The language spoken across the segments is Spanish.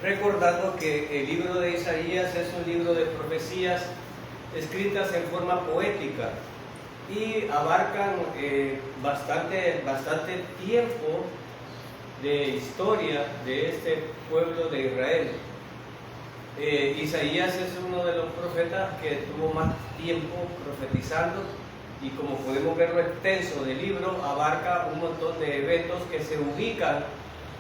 recordando que el libro de Isaías es un libro de profecías escritas en forma poética y abarcan bastante tiempo de historia de este pueblo de Israel. Isaías es uno de los profetas que tuvo más tiempo profetizando, y como podemos ver lo extenso del libro, abarca un montón de eventos que se ubican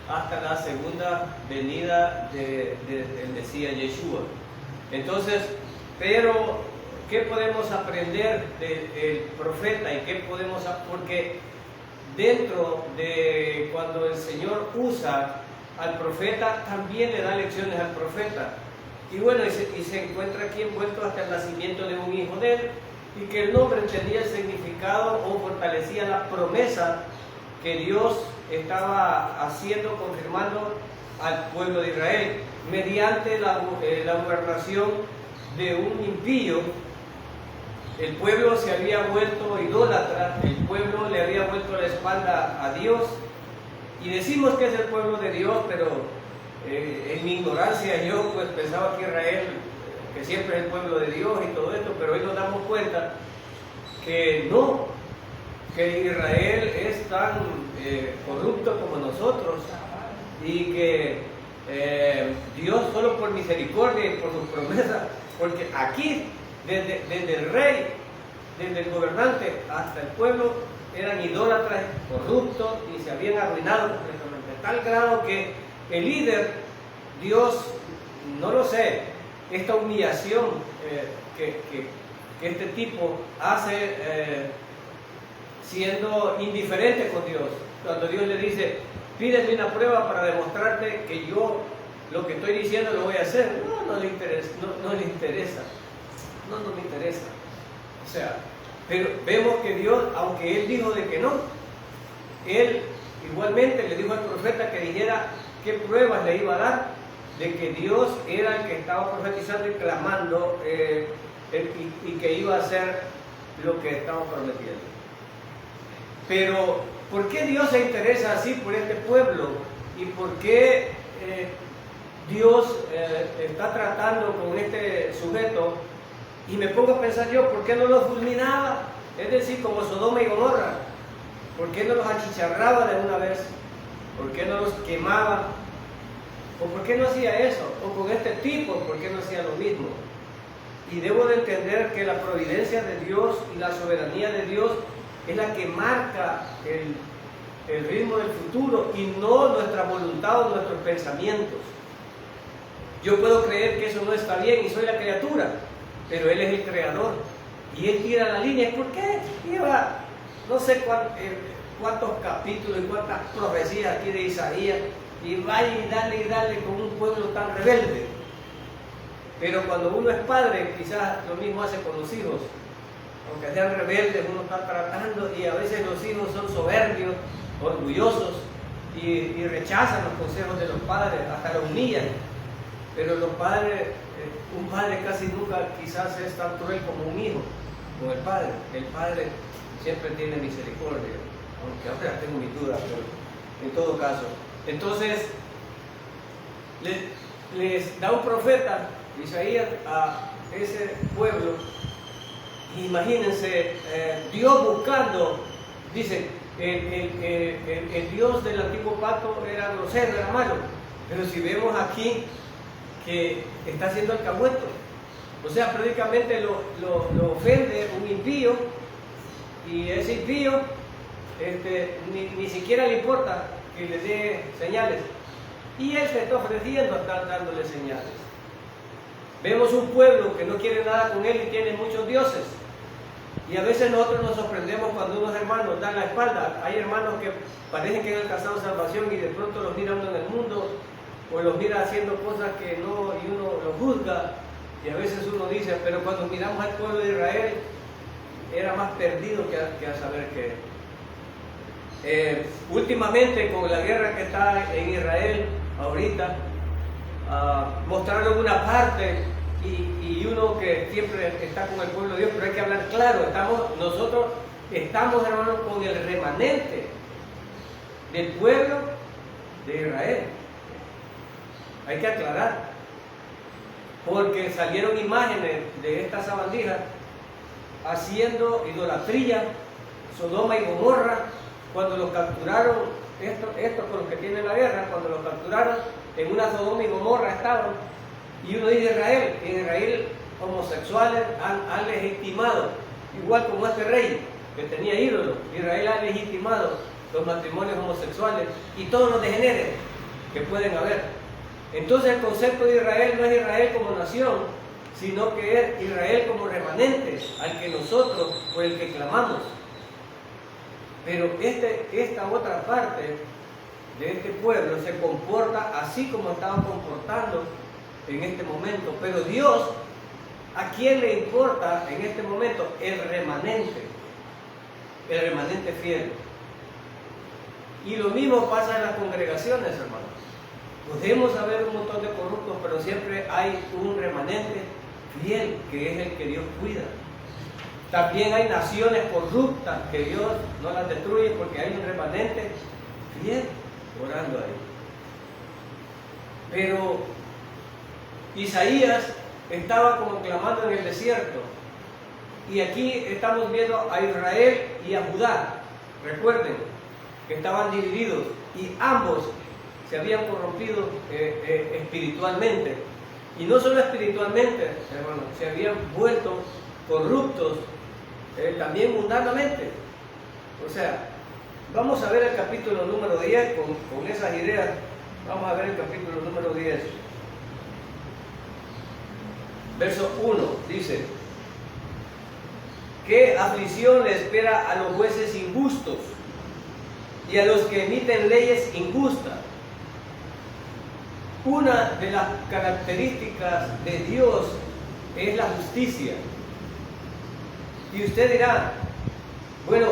hasta la segunda venida del Mesías Yeshua. Entonces, pero ¿qué podemos aprender del profeta y qué podemos? Porque dentro de cuando el Señor usa al profeta, también le da lecciones al profeta. Y bueno, y se encuentra aquí envuelto hasta el nacimiento de un hijo de él, y que el nombre tenía el significado o fortalecía la promesa que Dios estaba haciendo, confirmando al pueblo de Israel, mediante la gobernación de un impío. El pueblo se había vuelto idólatra, el pueblo le había vuelto la espalda a Dios, y decimos que es el pueblo de Dios, pero en mi ignorancia yo pues pensaba que Israel, que siempre es el pueblo de Dios y todo esto, pero hoy nos damos cuenta que no, que Israel es tan corrupto como nosotros, y que Dios solo por misericordia y por sus promesas, porque aquí desde el rey, desde el gobernante hasta el pueblo, eran idólatras, corruptos, y se habían arruinado completamente, a tal grado que el líder, Dios, no lo sé, esta humillación que este tipo hace, siendo indiferente con Dios, cuando Dios le dice: pídeme una prueba para demostrarte que yo lo que estoy diciendo lo voy a hacer. No le interesa, no le interesa, no me interesa. O sea, pero vemos que Dios, aunque él dijo de que no, él igualmente le dijo al profeta que dijera qué pruebas le iba a dar de que Dios era el que estaba profetizando y clamando, y que iba a hacer lo que estaba prometiendo. Pero ¿por qué Dios se interesa así por este pueblo? ¿Y por qué Dios está tratando con este sujeto? Y me pongo a pensar yo, ¿por qué no los fulminaba? Es decir, como Sodoma y Gomorra. ¿Por qué no los achicharraba de una vez? ¿Por qué no los quemaba? ¿O por qué no hacía eso? O con este tipo, ¿por qué no hacía lo mismo? Y debo de entender que la providencia de Dios y la soberanía de Dios es la que marca el ritmo del futuro, y no nuestra voluntad o nuestros pensamientos. Yo puedo creer que eso no está bien y soy la criatura, pero Él es el creador, y Él tira la línea. ¿Por qué lleva no sé cuántos capítulos y cuántas profecías aquí de Isaías, y vaya y dale con un pueblo tan rebelde? Pero cuando uno es padre, quizás lo mismo hace con los hijos. Aunque sean rebeldes, uno está tratando, y a veces los hijos son soberbios, orgullosos, y rechazan los consejos de los padres, hasta los humillan. Pero los padres, un padre casi nunca quizás es tan cruel como un hijo, como el padre. El padre siempre tiene misericordia, aunque ahora tengo mis dudas, pero en todo caso. Entonces, les da un profeta, Isaías, a ese pueblo. Imagínense, Dios buscando, dicen, el Dios del antiguo pacto era grosero, era malo, pero si vemos aquí que está haciendo alcahueto, o sea, prácticamente lo ofende un impío, y ese impío ni siquiera le importa que le dé señales, y él se está ofreciendo a estar dándole señales. Vemos un pueblo que no quiere nada con él y tiene muchos dioses. Y a veces nosotros nos sorprendemos cuando unos hermanos dan la espalda. Hay hermanos que parecen que han alcanzado salvación y de pronto los mira uno en el mundo, o los mira haciendo cosas que no, y uno los juzga. Y a veces uno dice, pero cuando miramos al pueblo de Israel, era más perdido que a saber qué. Últimamente, con la guerra que está en Israel ahorita, mostraron una parte, y uno que siempre está con el pueblo de Dios, pero hay que hablar claro. Nosotros estamos, hermanos, con el remanente del pueblo de Israel. Hay que aclarar, porque salieron imágenes de esta sabandija haciendo idolatría, Sodoma y Gomorra, cuando los capturaron, estos con los que tienen la guerra, cuando los capturaron, en una Sodoma y Gomorra estaban, y uno dice Israel, en Israel homosexuales han legitimado, igual como este rey que tenía ídolos, Israel ha legitimado los matrimonios homosexuales y todos los degeneres que pueden haber. Entonces el concepto de Israel no es Israel como nación, sino que es Israel como remanente, al que nosotros, por el que clamamos. Pero esta otra parte de este pueblo se comporta así como estaban comportando en este momento. Pero Dios, ¿a quién le importa en este momento? El remanente fiel. Y lo mismo pasa en las congregaciones, hermanos. Podemos haber un montón de corruptos, pero siempre hay un remanente fiel, que es el que Dios cuida. También hay naciones corruptas que Dios no las destruye porque hay un remanente fiel orando ahí. Pero Isaías estaba como clamando en el desierto. Y aquí estamos viendo a Israel y a Judá. Recuerden que estaban divididos y ambos se habían corrompido espiritualmente. Y no solo espiritualmente, hermanos, se habían vuelto corruptos también mundanamente. O sea, vamos a ver el capítulo número 10 con esas ideas. Vamos a ver el capítulo número 10. Verso 1 dice: ¿qué aflicción le espera a los jueces injustos y a los que emiten leyes injustas? Una de las características de Dios es la justicia. Y usted dirá, bueno,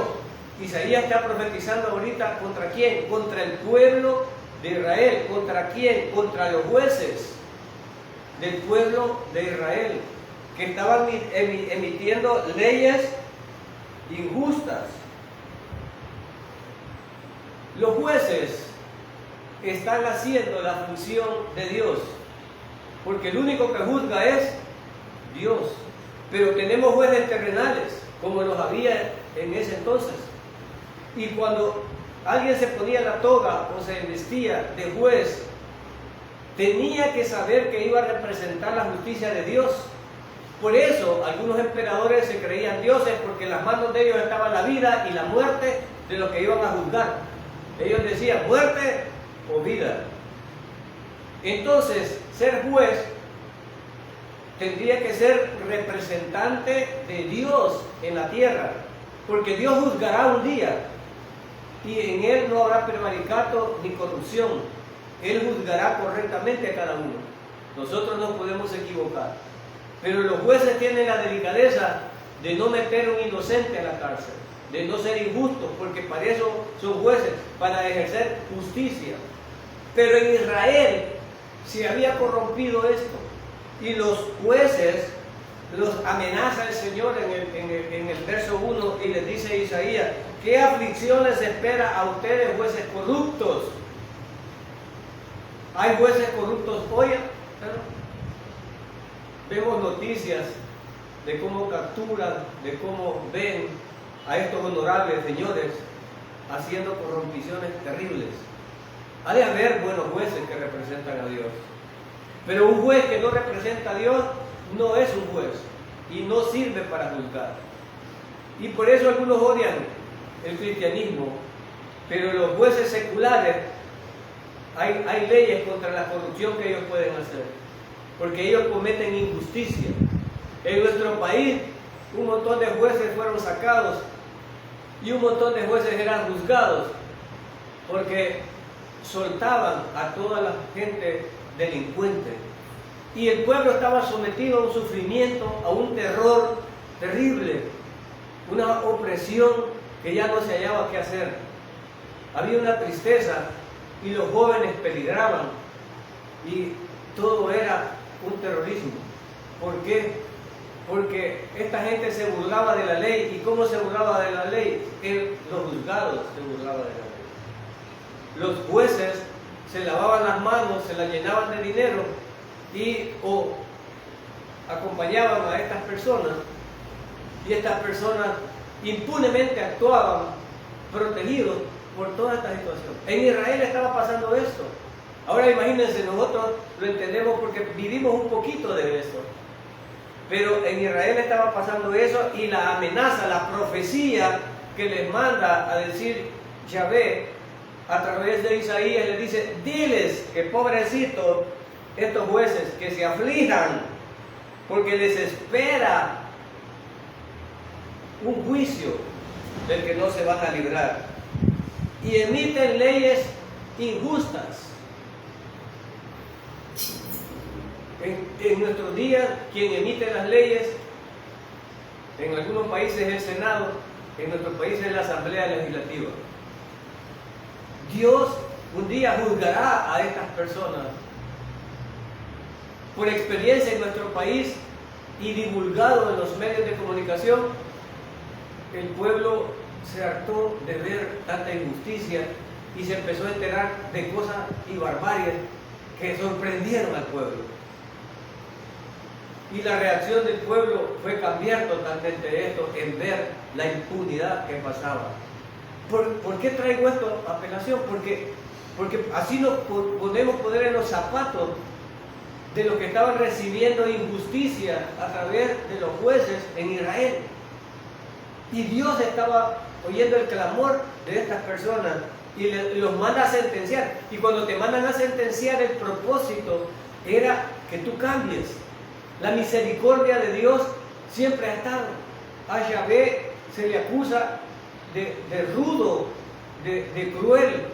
Isaías está profetizando ahorita ¿contra quién? Contra el pueblo de Israel. ¿Contra quién? Contra los jueces del pueblo de Israel, que estaban emitiendo leyes injustas. Los jueces están haciendo la función de Dios, porque el único que juzga es Dios. Pero tenemos jueces terrenales, como los había en ese entonces. Y cuando alguien se ponía la toga o se vestía de juez, tenía que saber que iba a representar la justicia de Dios. Por eso algunos emperadores se creían dioses, porque en las manos de ellos estaba la vida y la muerte de los que iban a juzgar. Ellos decían muerte o vida. Entonces, ser juez tendría que ser representante de Dios en la tierra, porque Dios juzgará un día y en Él no habrá prevaricato ni corrupción. Él juzgará correctamente a cada uno. Nosotros no podemos equivocar, pero los jueces tienen la delicadeza de no meter a un inocente a la cárcel, de no ser injustos, porque para eso son jueces, para ejercer justicia. Pero en Israel se había corrompido esto, y los jueces los amenaza el Señor en el verso 1 y les dice a Isaías: ¿qué aflicción les espera a ustedes, jueces corruptos? ¿Hay jueces corruptos hoy? Vemos noticias de cómo capturan, de cómo ven a estos honorables señores haciendo corrupciones terribles. Ha de haber buenos jueces que representan a Dios, pero un juez que no representa a Dios no es un juez y no sirve para juzgar. Y por eso algunos odian el cristianismo, pero los jueces seculares, hay leyes contra la corrupción que ellos pueden hacer, porque ellos cometen injusticia. En nuestro país un montón de jueces fueron sacados y un montón de jueces eran juzgados porque soltaban a toda la gente delincuente, y el pueblo estaba sometido a un sufrimiento, a un terror terrible, una opresión que ya no se hallaba qué hacer. Había una tristeza y los jóvenes peligraban y todo era un terrorismo. ¿Por qué? Porque esta gente se burlaba de la ley. ¿Y cómo se burlaba de la ley? Los juzgados se burlaban de la ley. Los jueces se lavaban las manos, se las llenaban de dinero o acompañaban a estas personas, y estas personas impunemente actuaban protegidos por toda esta situación. En Israel estaba pasando esto. Ahora imagínense, nosotros lo entendemos porque vivimos un poquito de esto. Pero en Israel estaba pasando eso, y la amenaza, la profecía que les manda a decir Yahvé a través de Isaías, le dice: diles que pobrecitos estos jueces, que se aflijan, porque les espera un juicio del que no se van a librar, y emiten leyes injustas. En nuestros días, quien emite las leyes, en algunos países es el Senado, en nuestros países es la Asamblea Legislativa. Dios un día juzgará a estas personas. Por experiencia en nuestro país y divulgado en los medios de comunicación, el pueblo se hartó de ver tanta injusticia y se empezó a enterar de cosas y barbaries que sorprendieron al pueblo. Y la reacción del pueblo fue cambiar totalmente esto, en ver la impunidad que pasaba. ¿Por qué traigo esto a apelación? Porque así nos podemos poner en los zapatos de los que estaban recibiendo injusticia a través de los jueces en Israel. Y Dios estaba oyendo el clamor de estas personas y los manda a sentenciar. Y cuando te mandan a sentenciar, el propósito era que tú cambies. La misericordia de Dios siempre ha estado. A Yahvé se le acusa de rudo, de cruel,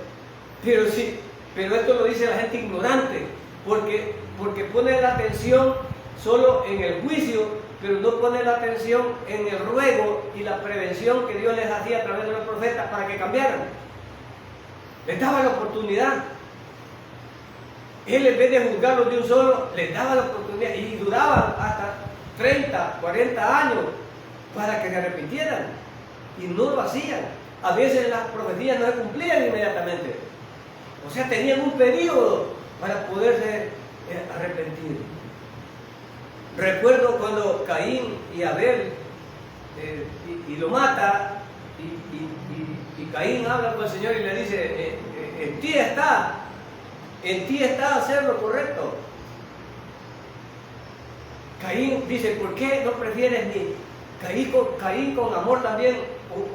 pero esto lo dice la gente ignorante, porque pone la atención solo en el juicio, pero no pone la atención en el ruego y la prevención que Dios les hacía a través de los profetas para que cambiaran. Les daba la oportunidad. Él, en vez de juzgarlos de un solo, les daba la oportunidad, y duraban hasta 30, 40 años para que se arrepintieran, y no lo hacían. A veces las profecías no se cumplían inmediatamente, o sea, tenían un periodo para poderse arrepentir. Recuerdo cuando Caín y Abel y lo mata, y Caín habla con el Señor y le dice: en ti está hacer lo correcto. Caín dice: ¿por qué no prefieres ni Caín con amor también?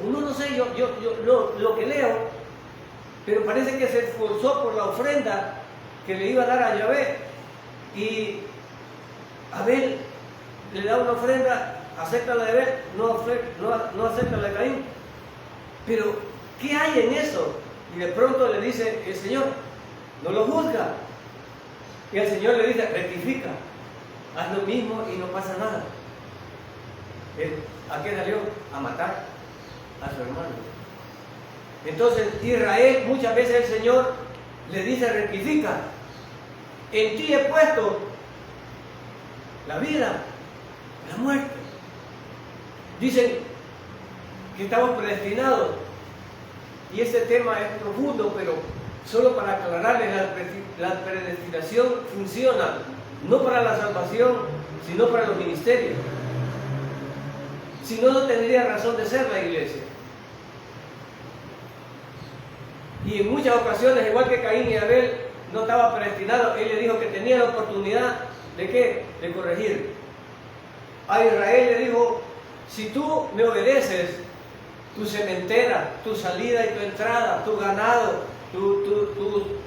Uno no sé, yo lo que leo, pero parece que se esforzó por la ofrenda que le iba a dar a Yahvé, y Abel le da una ofrenda, acepta la de Abel, no acepta la de Caín. Pero ¿qué hay en eso? Y de pronto le dice el Señor: no lo juzga. Y el Señor le dice: rectifica, haz lo mismo y no pasa nada. ¿A qué salió? A matar a su hermano. Entonces Israel, muchas veces el Señor le dice: rectifica, en ti he puesto la vida, la muerte. Dicen que estamos predestinados, y este tema es profundo, pero solo para aclararles, la predestinación funciona no para la salvación, sino para los ministerios. Si no, no tendría razón de ser la iglesia. Y en muchas ocasiones, igual que Caín y Abel no estaba predestinado, él le dijo que tenía la oportunidad ¿de qué? De corregir. A Israel le dijo: si tú me obedeces, tu sementera, tu salida y tu entrada, tu ganado, tu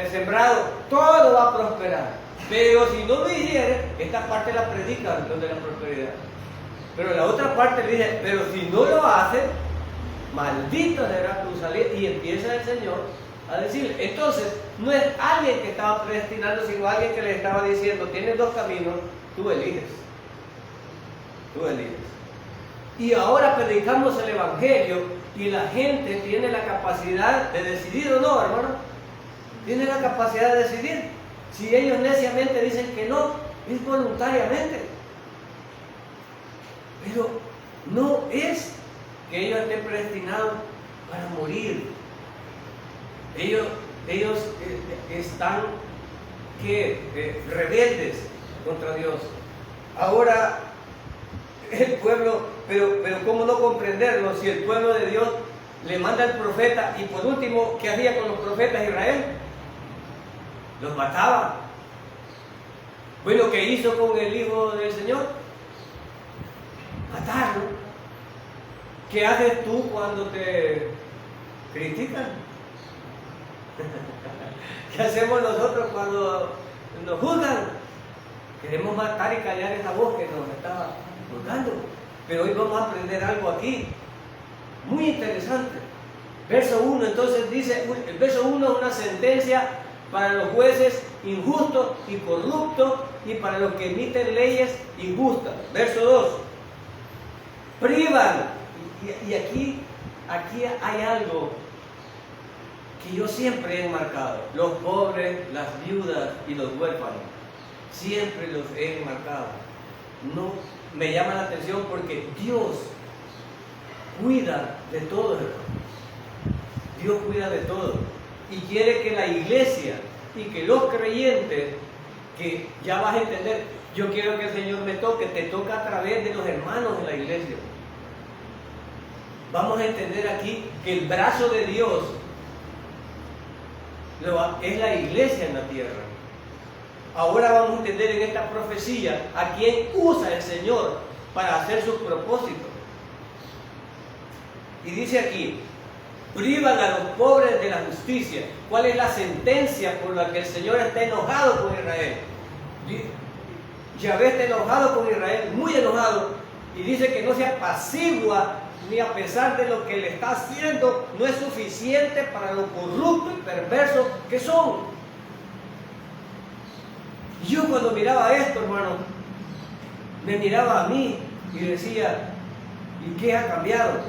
sembrado, todo va a prosperar. Pero si no me hicieres, esta parte la predica donde la prosperidad. Pero la otra parte le dice: pero si no lo haces, maldito será tu salida. Y empieza el Señor a decir. Entonces, no es alguien que estaba predestinando, sino alguien que le estaba diciendo: tienes dos caminos, tú eliges. Tú eliges. Y ahora predicamos el Evangelio, y la gente tiene la capacidad de decidir o no, hermano. Tiene la capacidad de decidir. Si ellos neciamente dicen que no, es voluntariamente. Pero no es que ellos estén predestinados para morir. Ellos ellos están rebeldes contra Dios. Ahora el pueblo, pero ¿cómo no comprenderlo si el pueblo de Dios le manda al profeta? Y por último, ¿qué hacía con los profetas de Israel? Los mataba. Bueno, ¿qué hizo con el Hijo del Señor? Matarlo. ¿Qué haces tú cuando te critican? ¿Qué hacemos nosotros cuando nos juzgan? Queremos matar y callar esa voz que nos está juzgando. Pero hoy vamos a aprender algo aquí muy interesante. Verso 1, entonces dice, el verso 1 es una sentencia para los jueces injustos y corruptos y para los que emiten leyes injustas. Verso 2, privan, y aquí hay algo que yo siempre he enmarcado: los pobres, las viudas y los huérfanos. Siempre los he enmarcado. No me llama la atención porque Dios cuida de todo, hermano. Dios cuida de todo y quiere que la iglesia y que los creyentes, que ya vas a entender, yo quiero que el Señor me toque, te toca a través de los hermanos de la iglesia. Vamos a entender aquí que el brazo de Dios es la iglesia en la tierra. Ahora vamos a entender en esta profecía a quién usa el Señor para hacer sus propósitos. Y dice aquí, privan a los pobres de la justicia. ¿Cuál es la sentencia por la que el Señor está enojado con Israel? Yahvé está enojado con Israel, muy enojado, y dice que no se apacigua ni a pesar de lo que le está haciendo, no es suficiente para lo corrupto y perverso que son. Yo cuando miraba esto, hermano, me miraba a mí y decía, ¿y qué ha cambiado?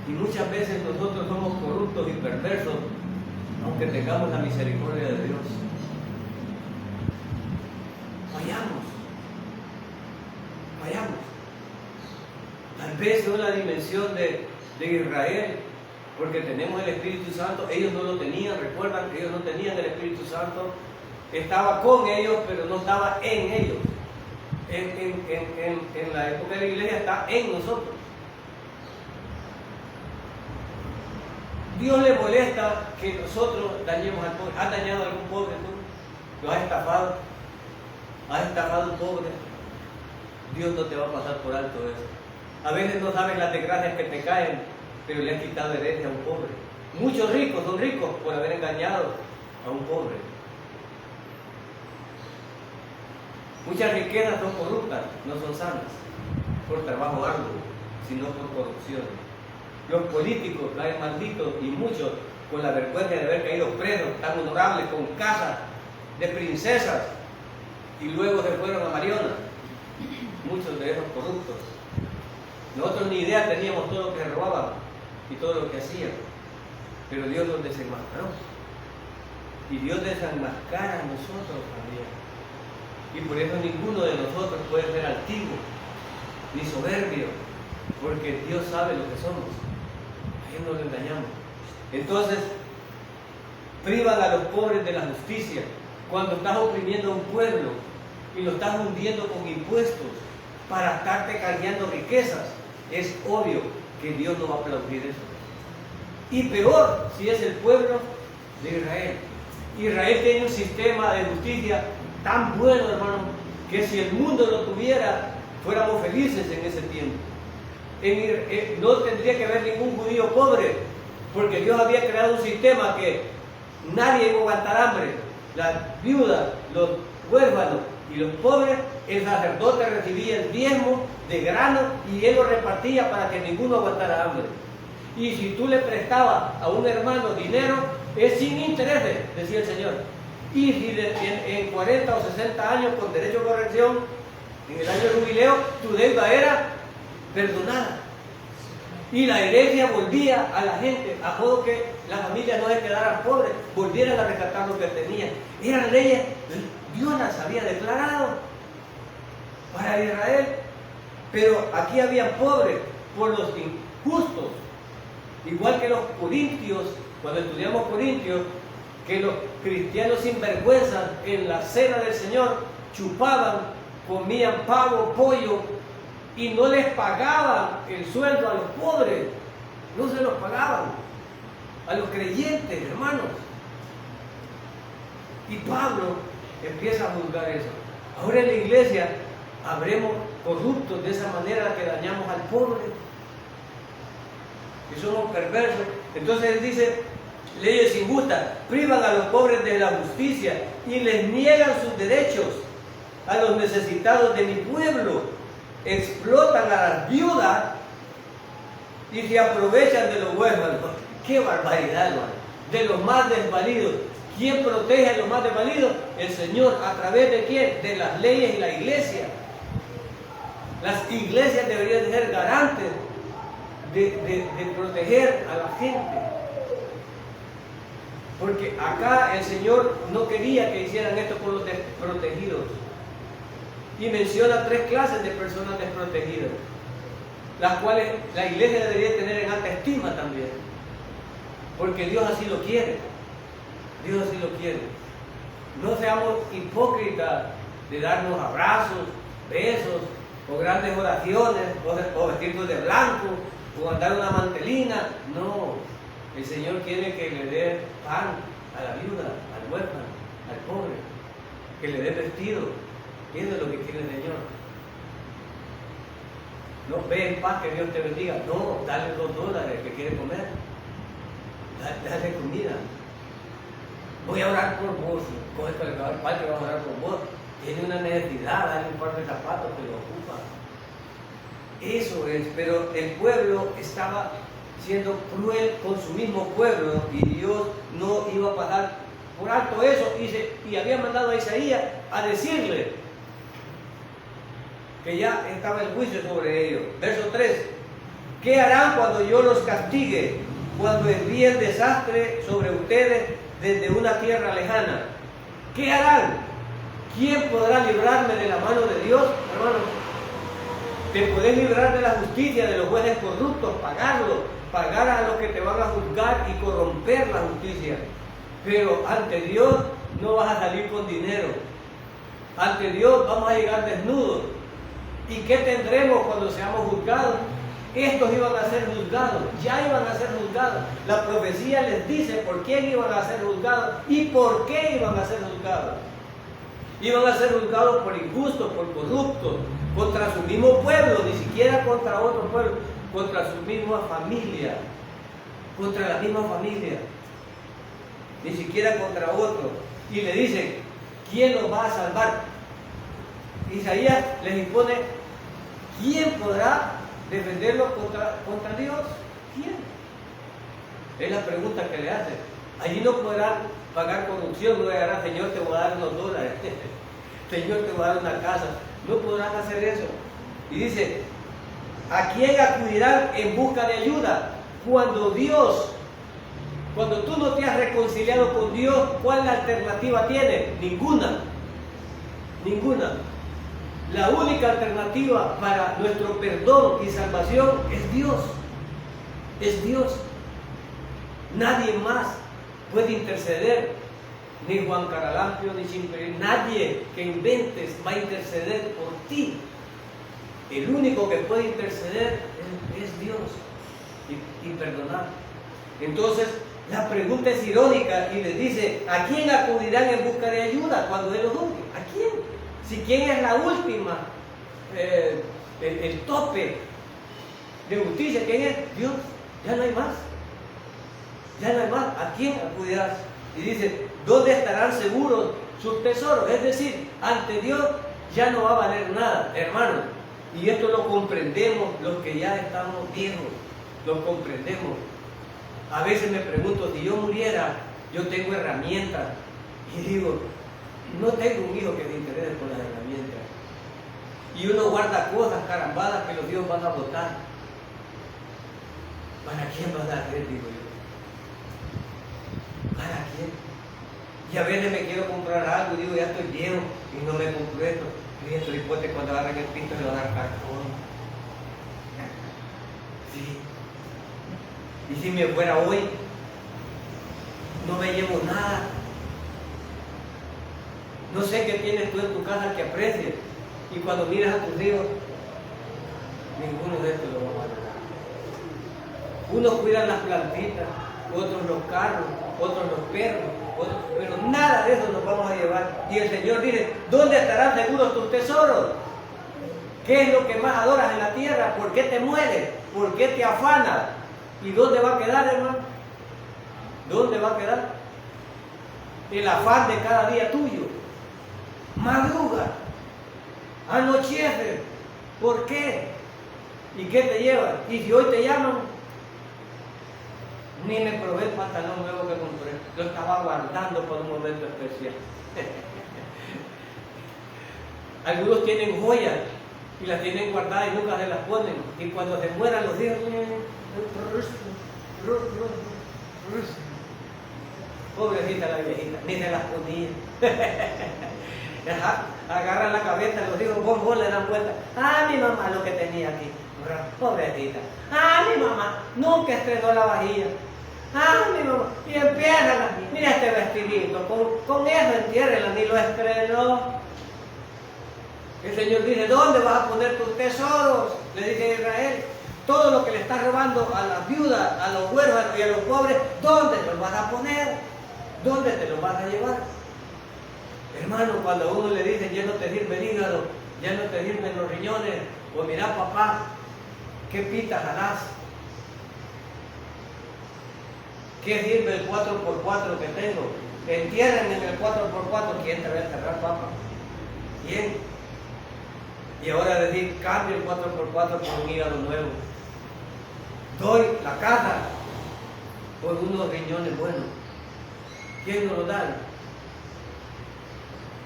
Y muchas veces nosotros somos corruptos y perversos, aunque tengamos la misericordia de Dios. Fallamos. Tal vez no la dimensión de Israel, porque tenemos el Espíritu Santo. Ellos no lo tenían, recuerdan, ellos no tenían el Espíritu Santo. Estaba con ellos, pero no estaba en ellos. En la época de la iglesia está en nosotros. Dios le molesta que nosotros dañemos al pobre. ¿Has dañado a algún pobre tú? ¿Lo has estafado? ¿Has estafado a un pobre? Dios no te va a pasar por alto eso. A veces no sabes las desgracias que te caen, pero le has quitado herencia a un pobre. Muchos ricos son ricos por haber engañado a un pobre. Muchas riquezas son corruptas, no son sanas, por trabajo arduo, sino por corrupción. Los políticos caen malditos y muchos con la vergüenza de haber caído presos, tan honorables, con casas de princesas, y luego se fueron a Mariona. Muchos de esos corruptos. Nosotros ni idea teníamos todo lo que robaban y todo lo que hacían, pero Dios los desenmascaró. Y Dios desenmascara a nosotros también. Y por eso ninguno de nosotros puede ser altivo ni soberbio, porque Dios sabe lo que somos. A Él no lo engañamos. Entonces, privan a los pobres de la justicia. Cuando estás oprimiendo a un pueblo y lo estás hundiendo con impuestos para estarte cargando riquezas, es obvio que Dios no va a aplaudir eso. Y peor si es el pueblo de Israel. Israel tiene un sistema de justicia tan bueno, hermano, que si el mundo lo tuviera, fuéramos felices en ese tiempo. No tendría que haber ningún judío pobre, porque Dios había creado un sistema que nadie iba a aguantar hambre. Las viudas, los huérfanos y los pobres, el sacerdote recibía el diezmo de grano y él lo repartía para que ninguno aguantara hambre. Y si tú le prestabas a un hermano dinero, es sin intereses, decía el Señor. Y si en 40 o 60 años, con derecho a corrección, en el año de jubileo, tu deuda era perdonada. Y la herencia volvía a la gente, a modo que las familias no se quedaran pobres, volvieran a rescatar lo que tenían. Eran leyes, Dios las había declarado para Israel. Pero aquí había pobres por los injustos, igual que los corintios cuando estudiamos Corintios, que los cristianos sinvergüenzas en la cena del Señor chupaban, comían pavo, pollo, y no les pagaban el sueldo a los pobres, no se los pagaban a los creyentes, hermanos. Y Pablo empieza a juzgar eso. Ahora en la iglesia habremos corruptos de esa manera que dañamos al pobre, que somos perversos. Entonces él dice, leyes injustas, privan a los pobres de la justicia y les niegan sus derechos a los necesitados de mi pueblo, explotan a las viudas y se aprovechan de los huérfanos. ¡Qué barbaridad, hermano! De los más desvalidos. ¿Quién protege a los más desvalidos? El Señor. ¿A través de quién? De las leyes y la iglesia. Las iglesias deberían ser garantes de proteger a la gente. Porque acá el Señor no quería que hicieran esto con los desprotegidos. Y menciona 3 clases de personas desprotegidas, las cuales la iglesia debería tener en alta estima también. Porque Dios así lo quiere. Dios así lo quiere. No seamos hipócritas de darnos abrazos, besos, o grandes oraciones, o vestirnos de blanco, o andar una mantelina. No, el Señor quiere que le dé pan a la viuda, al huérfano, al pobre, que le dé vestido. Eso es lo que quiere el Señor. No, ve en paz, que Dios te bendiga. No, dale $2 que quiere comer. Dale comida. Voy a orar por vos. Coge para el padre que va a orar por vos. Tiene una necesidad, dale un par de zapatos que lo ocupa. Eso es, pero el pueblo estaba siendo cruel con su mismo pueblo y Dios no iba a pasar por alto eso y había mandado a Isaías a decirle que ya estaba el juicio sobre ellos. Verso 3. ¿Qué harán cuando yo los castigue? Cuando envíe el desastre sobre ustedes desde una tierra lejana. ¿Qué harán? ¿Quién podrá librarme de la mano de Dios, hermanos? Te podés librar de la justicia, de los jueces corruptos, pagar a los que te van a juzgar y corromper la justicia. Pero ante Dios no vas a salir con dinero. Ante Dios vamos a llegar desnudos. ¿Y qué tendremos cuando seamos juzgados? Estos iban a ser juzgados, ya iban a ser juzgados. La profecía les dice por quién iban a ser juzgados y por qué iban a ser juzgados. Iban a ser juzgados por injustos, por corruptos, contra su mismo pueblo, ni siquiera contra otro pueblo, contra su misma familia, contra la misma familia, ni siquiera contra otro. Y le dicen, ¿quién los va a salvar? Isaías les impone, ¿quién podrá defenderlos contra Dios? ¿Quién? Es la pregunta que le hacen. Allí no podrán pagar corrupción, no dirán, Señor, te voy a dar $2, Señor, te voy a dar una casa. No podrán hacer eso. Y dice, ¿a quién acudirán en busca de ayuda? Cuando tú no te has reconciliado con Dios, ¿cuál alternativa tiene? Ninguna. Ninguna. La única alternativa para nuestro perdón y salvación es Dios. Es Dios. Nadie más puede interceder. Ni Juan Caralampio, ni Chimperí, nadie que inventes va a interceder por ti. El único que puede interceder es Dios y perdonar. Entonces, la pregunta es irónica y les dice, ¿a quién acudirán en busca de ayuda cuando Él los juzgue? ¿A quién? Si quién es la última, el tope de justicia, ¿quién es? Dios. Ya no hay más. Ya no hay más. ¿A quién acudirás? Y dice, ¿dónde estarán seguros sus tesoros? Es decir, ante Dios ya no va a valer nada, hermanos. Y esto lo comprendemos los que ya estamos viejos. Lo comprendemos. A veces me pregunto, si yo muriera, yo tengo herramientas. Y digo, no tengo un hijo que me interese por las herramientas. Y uno guarda cosas carambadas que los hijos van a botar. ¿Para quién vas a hacer? Digo yo. ¿Para quién? Y a veces me quiero comprar algo y digo, ya estoy viejo y no me compro esto. Y estos hipotes cuando agarran el pisto le van a dar cartón. Sí. Y si me fuera hoy, no me llevo nada. No sé qué tienes tú en tu casa que aprecies. Y cuando miras a tus hijos, ninguno de estos lo va a valorar. Unos cuidan las plantitas, otros los carros, otros los perros, pero nada de eso nos vamos a llevar. Y el Señor dice, ¿dónde estarán seguros tus tesoros? ¿Qué es lo que más adoras en la tierra? ¿Por qué te mueres? ¿Por qué te afanas? ¿Y dónde va a quedar, hermano? ¿Dónde va a quedar? El afán de cada día tuyo. Madruga, anochece. ¿Por qué? ¿Y qué te lleva? Y si hoy te llaman, ni me probé el pantalón nuevo que compré, lo estaba guardando para un momento especial. Algunos tienen joyas y las tienen guardadas y nunca se las ponen, y cuando se mueran los hijos, pobrecita la viejita, ni se las ponía. Agarran la cabeza los hijos, vos le dan vuelta. Ah, mi mamá lo que tenía aquí, pobrecita. Ah, mi mamá nunca estrenó la vajilla. Ah, mi mamá, y empiezan, mira este vestidito, con eso entiérrenla, ni lo estrenó. El Señor dice, ¿dónde vas a poner tus tesoros? Le dice a Israel, todo lo que le estás robando a las viudas, a los huérfanos y a los pobres, ¿dónde los vas a poner? ¿Dónde te los vas a llevar? Hermano, cuando a uno le dicen, ya no te sirve el hígado, ya no te sirven los riñones, o mira papá, ¿qué pita jalás? ¿Qué sirve el 4x4 que tengo? Entiérrenme en el 4x4, ¿quién te va a enterrar, papá? ¿Quién? Y ahora decir, cambio el 4x4 por un hígado nuevo. Doy la casa por unos riñones buenos. ¿Quién nos lo da?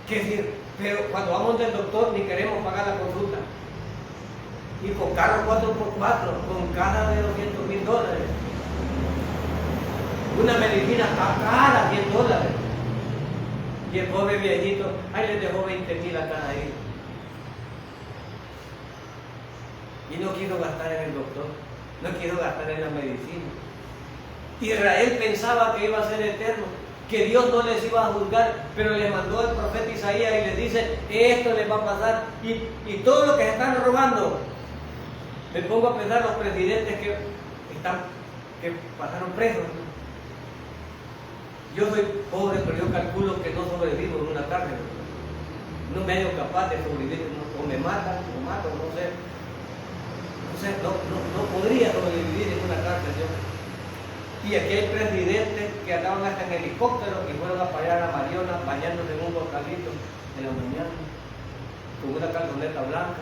¿Qué decir? Pero cuando vamos del doctor ni queremos pagar la consulta. Y con carro 4x4, con casa de $200,000. Una medicina está cara, $100. Y el pobre viejito, ahí les dejó 20,000 a cada hijo. Y no quiero gastar en el doctor, no quiero gastar en la medicina. Israel pensaba que iba a ser eterno, que Dios no les iba a juzgar, pero les mandó el profeta Isaías y les dice, esto les va a pasar. Y todo lo que se están robando, me pongo a pensar los presidentes que pasaron presos. Yo soy pobre, pero yo calculo que no sobrevivo en una cárcel. No me hallo capaz de sobrevivir, o me matan, o mato, no sé. No podría sobrevivir en una cárcel yo. Y aquí hay presidentes que andaban hasta en helicóptero y fueron a parar a Mariona bañándose en un bocadito en la mañana, con una calzoneta blanca.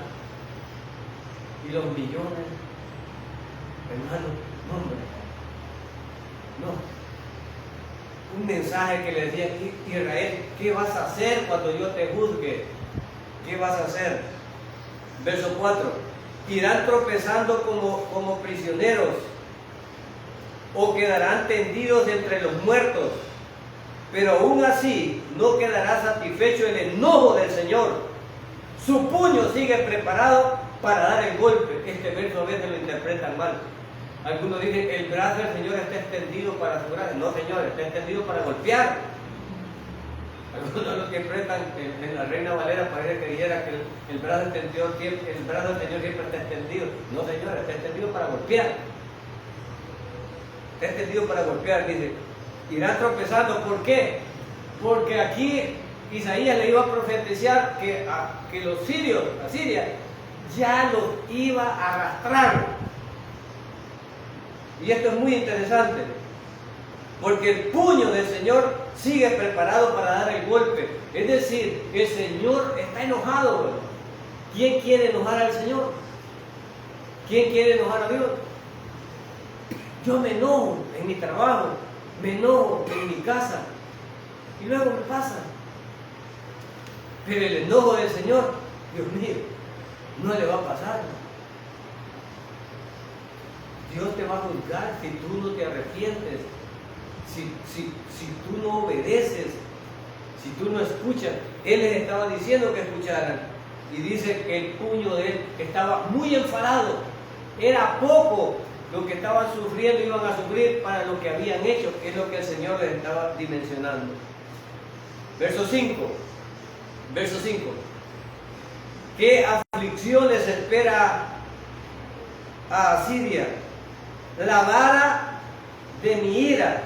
Y los millones, hermano, no, hombre, no. Un mensaje que le decía Israel, ¿qué vas a hacer cuando yo te juzgue? ¿Qué vas a hacer? Verso 4. Irán tropezando como prisioneros, o quedarán tendidos entre los muertos, pero aún así no quedará satisfecho el enojo del Señor. Su puño sigue preparado para dar el golpe. Este verso a veces lo interpretan mal. Algunos dicen, el brazo del Señor está extendido para su gracia. No, Señor, está extendido para golpear. Algunos lo interpretan en la Reina Valera, parece que dijera que el brazo del Señor siempre está extendido. No, Señor, está extendido para golpear. Está extendido para golpear, dice. Irán tropezando. ¿Por qué? Porque aquí Isaías le iba a profetizar que los sirios, Asiria, ya los iba a arrastrar. Y esto es muy interesante, porque el puño del Señor sigue preparado para dar el golpe. Es decir, el Señor está enojado, ¿verdad? ¿Quién quiere enojar al Señor? ¿Quién quiere enojar a Dios? Yo me enojo en mi trabajo, me enojo en mi casa, y luego me pasa. Pero el enojo del Señor, Dios mío, no le va a pasar. Dios te va a juzgar si tú no te arrepientes, si tú no obedeces, si tú no escuchas. Él les estaba diciendo que escucharan, y dice que el puño de él estaba muy enfadado. Era poco lo que estaban sufriendo iban a sufrir para lo que habían hecho, es lo que el Señor les estaba dimensionando. Verso 5. ¿Qué aflicciones espera a Asiria? La vara de mi ira.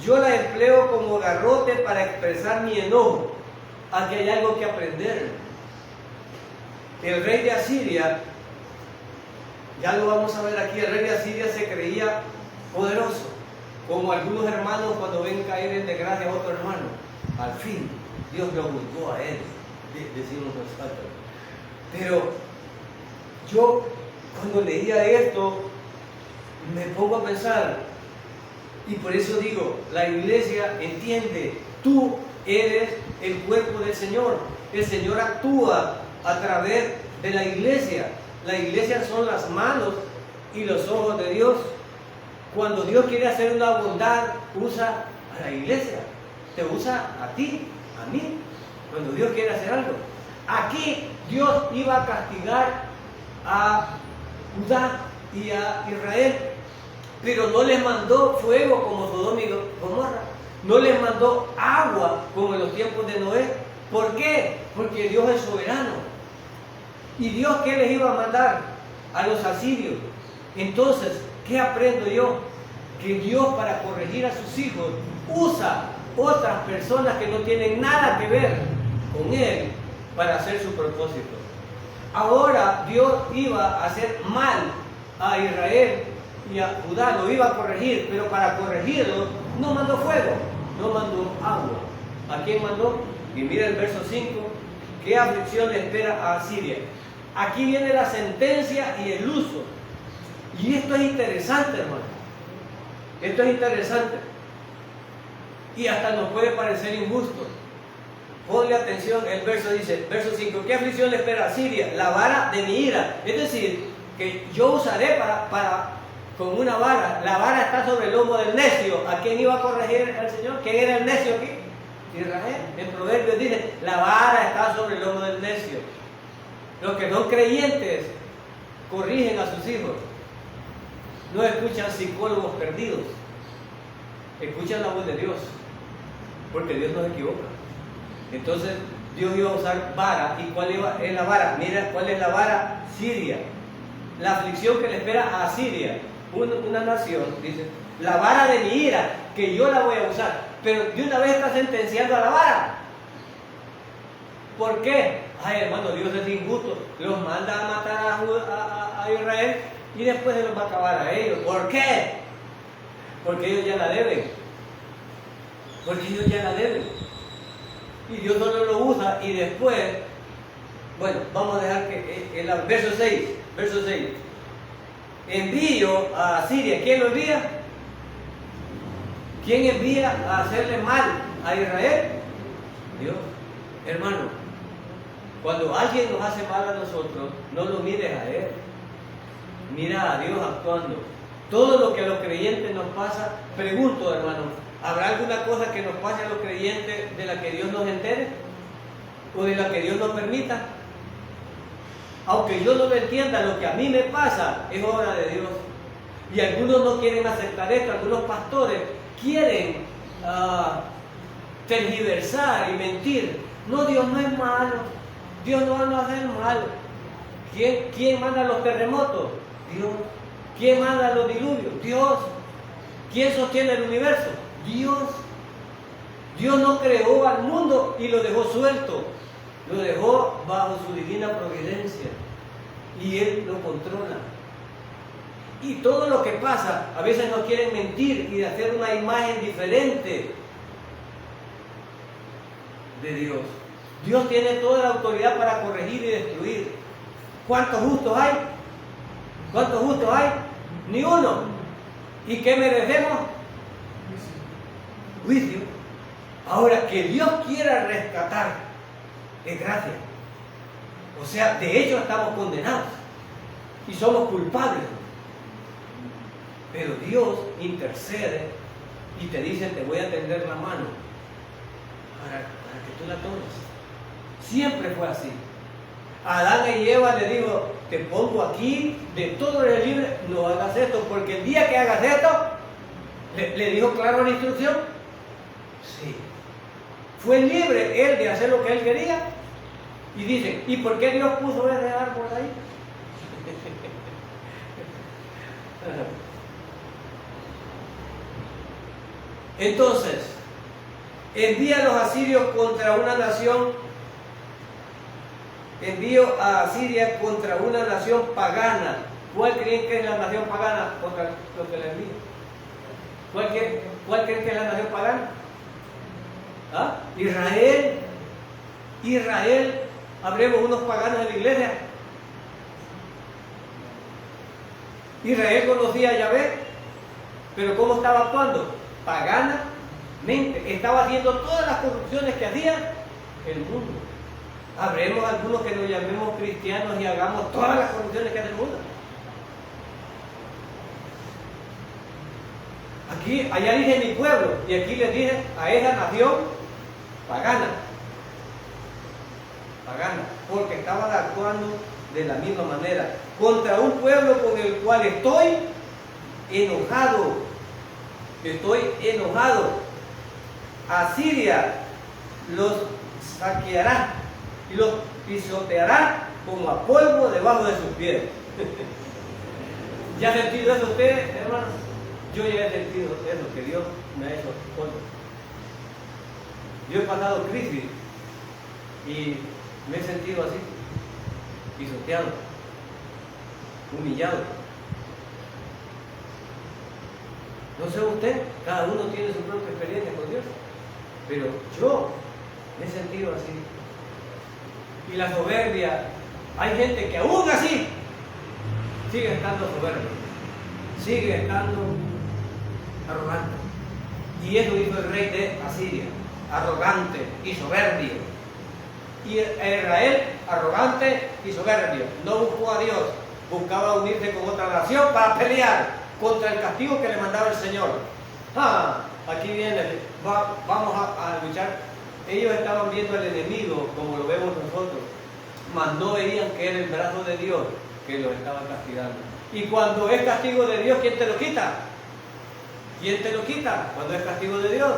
Yo la empleo como garrote para expresar mi enojo. Aquí hay algo que aprender. El rey de Asiria, ya lo vamos a ver aquí, el rey de Asiria se creía poderoso, como algunos hermanos cuando ven caer en desgracia a otro hermano. Al fin, Dios lo juzgó a él, decimos nosotros. Pero yo, cuando leía esto, me pongo a pensar, y por eso digo, la iglesia entiende, tú eres el cuerpo del Señor. El Señor actúa a través de la iglesia. La iglesia son las manos y los ojos de Dios. Cuando Dios quiere hacer una bondad, usa a la iglesia. Te usa a ti, a mí, cuando Dios quiere hacer algo. Aquí Dios iba a castigar a Judá y a Israel, pero no les mandó fuego como Sodoma y Gomorra, no les mandó agua como en los tiempos de Noé. ¿Por qué? Porque Dios es soberano. ¿Y Dios qué les iba a mandar? A los asirios. Entonces, ¿qué aprendo yo? Que Dios, para corregir a sus hijos, usa otras personas que no tienen nada que ver con Él para hacer su propósito. Ahora Dios iba a hacer mal a Israel y a Judá, lo iba a corregir, pero para corregirlo no mandó fuego, no mandó agua. ¿A quién mandó? Y mira el verso 5, ¿qué aflicción le espera a Asiria? Aquí viene la sentencia y el uso. Y esto es interesante, hermano. Esto es interesante. Y hasta nos puede parecer injusto. Ponle atención, el verso dice, verso 5, ¿qué aflicción le espera a Asiria? La vara de mi ira. Es decir, que yo usaré con una vara. La vara está sobre el lomo del necio. ¿A quién iba a corregir el Señor? ¿Quién era el necio aquí? Israel. En Proverbios dice, la vara está sobre el lomo del necio. Los que son creyentes corrigen a sus hijos. No escuchan psicólogos perdidos. Escuchan la voz de Dios. Porque Dios no se equivoca. Entonces, Dios iba a usar vara. ¿Y cuál es la vara? Mira, ¿cuál es la vara? Siria. La aflicción que le espera a Siria. Una nación, dice, la vara de mi ira, que yo la voy a usar. Pero de una vez está sentenciando a la vara. ¿Por qué? Ay, hermano, Dios es injusto. Los manda a matar a Israel y después se los va a acabar a ellos. ¿Por qué? Porque ellos ya la deben. Porque ellos ya la deben. Y Dios solo lo usa y después, bueno, vamos a dejar que el verso 6. Envío a Siria. ¿Quién lo envía? ¿Quién envía a hacerle mal a Israel? Dios. Hermano, cuando alguien nos hace mal a nosotros, no lo mires a Él. Mira a Dios actuando. Todo lo que a los creyentes nos pasa, pregunto, hermano, ¿habrá alguna cosa que nos pase a los creyentes de la que Dios nos entere? ¿O de la que Dios nos permita? Aunque yo no lo entienda, lo que a mí me pasa es obra de Dios. Y algunos no quieren aceptar esto, algunos pastores quieren tergiversar y mentir. No, Dios no es malo. Dios no va a hacer malo. ¿Quién manda los terremotos? Dios. ¿Quién manda los diluvios? Dios. ¿Quién sostiene el universo? Dios. Dios no creó al mundo y lo dejó suelto. Lo dejó bajo su divina providencia. Y Él lo controla. Y todo lo que pasa, a veces nos quieren mentir y hacer una imagen diferente de Dios. Dios tiene toda la autoridad para corregir y destruir. ¿Cuántos justos hay? ¿Cuántos justos hay? Ni uno. ¿Y qué merecemos? Juicio. Ahora, que Dios quiera rescatar es gracia. O sea, de hecho estamos condenados y somos culpables. Pero Dios intercede y te dice, te voy a tender la mano para que tú la tomes. Siempre fue así. A Adán y Eva le dijo, te pongo aquí, de todo eres libre, no hagas esto, porque el día que hagas esto, le dijo claro la instrucción. Sí. Fue libre él de hacer lo que él quería. Y dice, ¿y por qué Dios puso ese árbol ahí? Entonces, envía a los asirios contra una nación, envío a Asiria contra una nación pagana. ¿Cuál creen que es la nación pagana contra lo que le envío? ¿Cuál creen que es la nación pagana? ¿Ah? Israel. Israel. Habremos unos paganos en la iglesia. Israel conocía a Yahvé, pero ¿cómo estaba actuando? Paganamente. Estaba haciendo todas las corrupciones que hacía el mundo. Habremos algunos que nos llamemos cristianos y hagamos todas las corrupciones que hace el mundo. Aquí, allá dice mi pueblo, y aquí les dice a esa nación pagana. Pagana, porque estaban actuando de la misma manera. Contra un pueblo con el cual estoy enojado. Estoy enojado. Asiria los saqueará y los pisoteará como a polvo debajo de sus pies. ¿Ya ha sentido eso usted, hermanos? Yo ya he sentido eso, que Dios me ha hecho polvo. Yo he pasado crisis y me he sentido así, pisoteado, humillado. No sé usted, cada uno tiene su propia experiencia con Dios, pero yo me he sentido así. Y la soberbia, hay gente que aún así sigue estando soberbia, sigue estando arrogante. Y eso hizo el rey de Asiria, arrogante y soberbio. Y Israel, arrogante y soberbio, no buscó a Dios, buscaba unirse con otra nación para pelear contra el castigo que le mandaba el Señor. Aquí viene, vamos a luchar. Ellos estaban viendo al enemigo como lo vemos nosotros, mas no veían que era el brazo de Dios que los estaba castigando. Y cuando es castigo de Dios, ¿quién te lo quita? ¿Quién te lo quita? Cuando es castigo de Dios.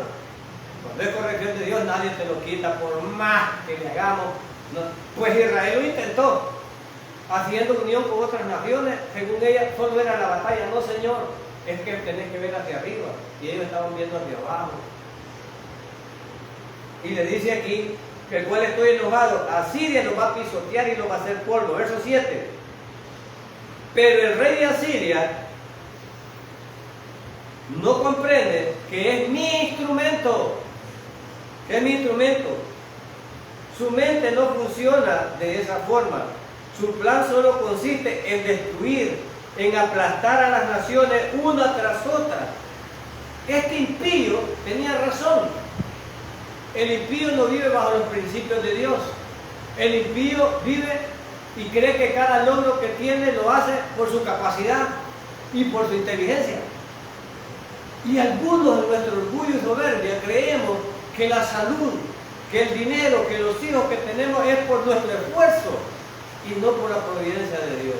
Cuando es corrección de Dios, nadie te lo quita por más que le hagamos. No. Pues Israel lo intentó, haciendo unión con otras naciones. Según ella, solo era la batalla. No, Señor, es que tenés que ver hacia arriba. Y ellos estaban viendo hacia abajo. Y le dice aquí, que el cual estoy enojado, Asiria lo va a pisotear y lo va a hacer polvo. Verso 7. Pero el rey de Asiria no comprende que es mi instrumento. ¿Qué es mi instrumento? Su mente no funciona de esa forma. Su plan solo consiste en destruir, en aplastar a las naciones una tras otra. Este impío tenía razón. El impío no vive bajo los principios de Dios. El impío vive y cree que cada logro que tiene lo hace por su capacidad y por su inteligencia. Y algunos de nuestro orgullo y soberbia creemos que la salud, que el dinero, que los hijos que tenemos es por nuestro esfuerzo y no por la providencia de Dios.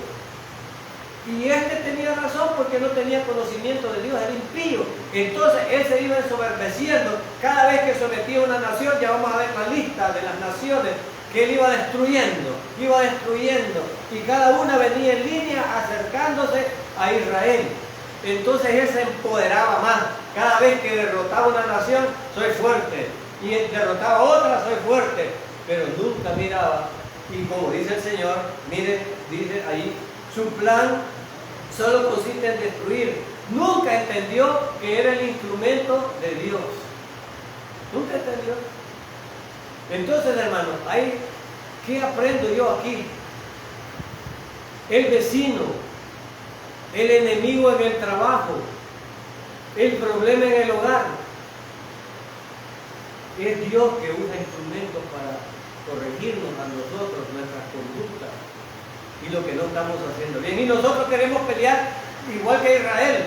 Y este tenía razón porque no tenía conocimiento de Dios, era impío. Entonces él se iba ensoberbeciendo. Cada vez que sometía a una nación, ya vamos a ver la lista de las naciones que él iba destruyendo, y cada una venía en línea acercándose a Israel. Entonces él se empoderaba más. Cada vez que derrotaba una nación, soy fuerte, y derrotaba a otra, soy fuerte, pero nunca miraba. Y como dice el Señor, mire, dice ahí, su plan solo consiste en destruir. Nunca entendió que era el instrumento de Dios. Nunca entendió. Entonces, hermanos, ¿qué aprendo yo aquí? El vecino, el enemigo en el trabajo, el problema en el hogar. Es Dios que usa instrumentos para corregirnos a nosotros, nuestras conductas y lo que no estamos haciendo bien. Y nosotros queremos pelear igual que Israel.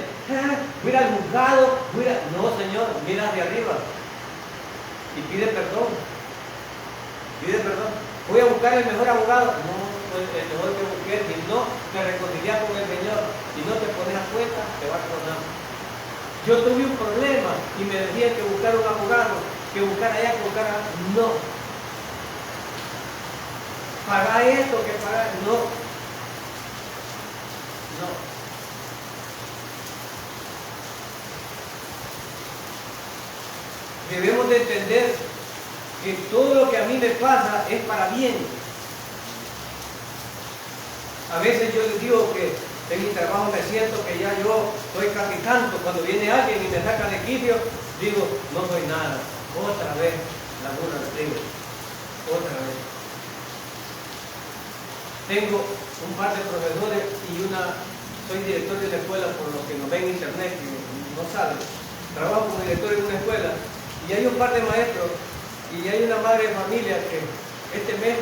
Mira al juzgado, mira. No, Señor, mira hacia arriba y pide perdón. Pide perdón. Voy a buscar el mejor abogado. No, el mejor que mujer, si no te reconcilias con el Señor y no te pones a cuenta, te va a tronar. Yo tuve un problema y me decían que buscar un abogado, que buscar allá, que buscar allá. No. Paga esto, que paga. No. No. Debemos de entender que todo lo que a mí me pasa es para bien. A veces yo les digo que en mi trabajo me siento que ya yo estoy casi tanto. Cuando viene alguien y me saca de quicio, digo, no soy nada. Otra vez la burra de trigo. Otra vez. Tengo un par de profesores y soy director de una escuela, por los que nos ven en internet, que no saben. Trabajo como director en una escuela y hay un par de maestros y hay una madre de familia que este mes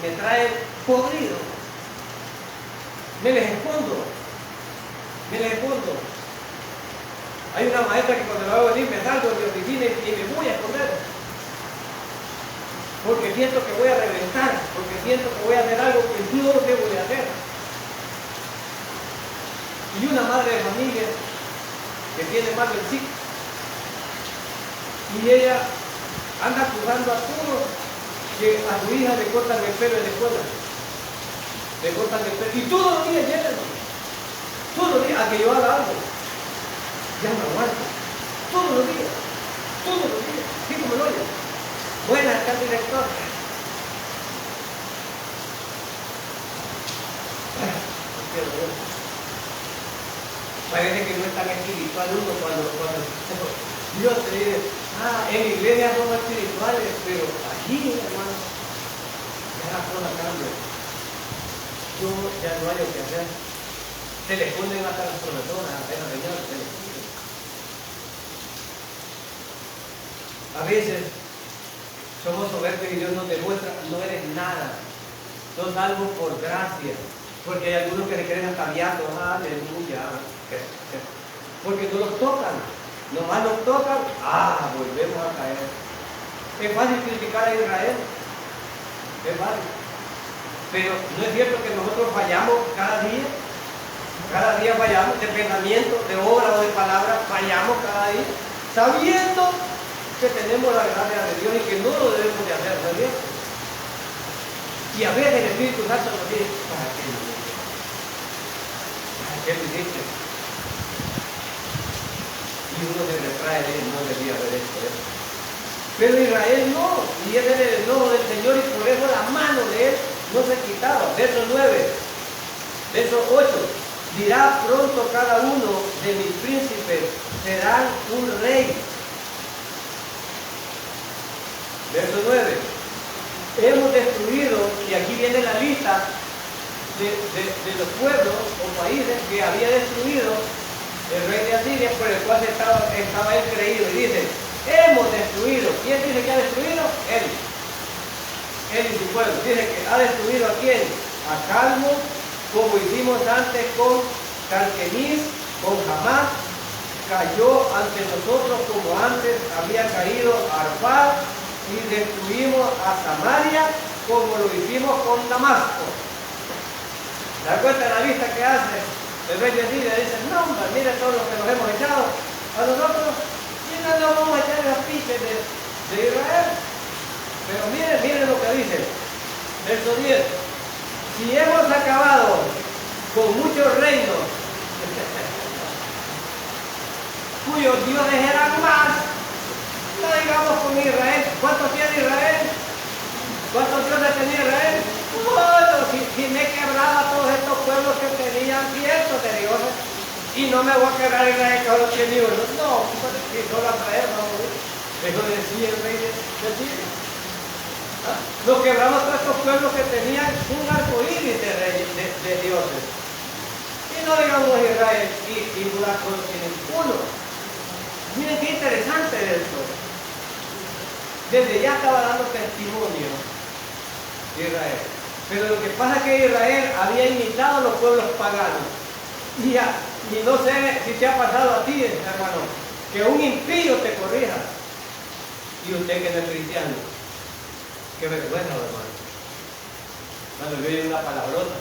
me trae podrido. Me les escondo. Hay una maestra que cuando me va a venir me salgo de mi oficina y me voy a esconder. Porque siento que voy a reventar, porque siento que voy a hacer algo que no debo de hacer. Y una madre de familia que tiene más del sí. Y ella anda acusando a todos que a su hija le cortan el pelo en la escuela. Le cortan el pelo. Y todos los días llegan. Todos los días a que yo haga algo. Ya me aguanto. Todos los días. Sí, como lo oye. Buenas, está el director. Parece que no es tan espiritual uno cuando Dios te dice, en la iglesia somos espirituales, pero aquí, hermano, ya la cosa cambia. Yo ya no hay lo que hacer. Se le ponen hasta las profesoras, a la señora, se le ponen. A veces somos soberbios y Dios nos demuestra, no eres nada. Sos algo por gracia. Porque hay algunos que le creen hasta viatos, aleluya. Porque no los tocan. Nomás nos tocan, volvemos a caer. Es fácil criticar a Israel. Es fácil. Pero no es cierto que nosotros fallamos cada día. Cada día fallamos de pensamiento, de obra o de palabra. Fallamos cada día. Sabiendo que tenemos la gracia de Dios y que no lo debemos de hacer, ¿no es cierto? Y a veces el Espíritu Santo nos dice, ¿para qué lo hiciste? ¿Para qué lo hiciste? Y uno se retrae de él, no debía haber hecho eso. Pero Israel no, y él era el enojo del Señor y por eso la mano de él no se quitaba. Verso 9, verso 8, dirá pronto cada uno de mis príncipes, serán un rey. Verso 9. Hemos destruido, y aquí viene la lista de los pueblos o países que había destruido el rey de Asiria, por el cual estaba él creído. Y dice, hemos destruido. ¿Quién dice que ha destruido? Él. Él y su pueblo. Dice que ha destruido a quién? A Calmo, como hicimos antes con Carquemis, con Hamá. Cayó ante nosotros como antes había caído Arpad. Y destruimos a Samaria como lo hicimos con Damasco. ¿Se da cuenta de la lista que hace el rey de Asiria? Dice, no, mire todo lo que nos hemos echado a nosotros y no nos vamos a echar las piches de Israel. Pero miren lo que dice, verso 10. Si hemos acabado con muchos reinos cuyos dioses eran más, no digamos con Israel. ¿Cuántos tiene Israel? ¿Cuántos dioses tenía Israel? Bueno, si me quebraba todos estos pueblos que tenían cientos de dioses, y no me voy a quebrar Israel que ahora tiene uno. No, si no la traemos, eso decía el rey de Siria. Nos quebramos todos estos pueblos que tenían un arco iris de dioses. Y no digamos Israel y Judá solo tienen uno. Miren qué interesante esto. Desde ya estaba dando testimonio de Israel. Pero lo que pasa es que Israel había imitado a los pueblos paganos. Y no sé si te ha pasado a ti, hermano, que un impío te corrija. Y usted que no es cristiano. Qué vergüenza, hermano. cuando le oyen una palabrota,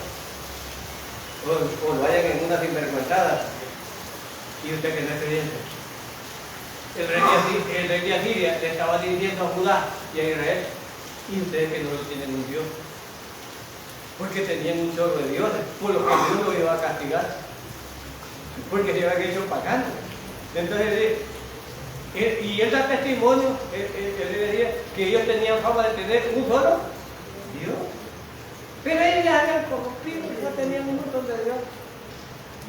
o lo vayan en una sinvergüenzada, y usted que no es creyente. El rey de Asiria le estaba diciendo a Judá y a Israel, y ustedes que no lo tienen un Dios, porque tenían un chorro de dioses, por lo que Dios lo iba a castigar, porque se habían hecho paganos. Entonces, y él da testimonio, él decía que ellos tenían fama de tener un solo Dios, pero ellos ya habían corrompido, ya tenían un montón de Dios.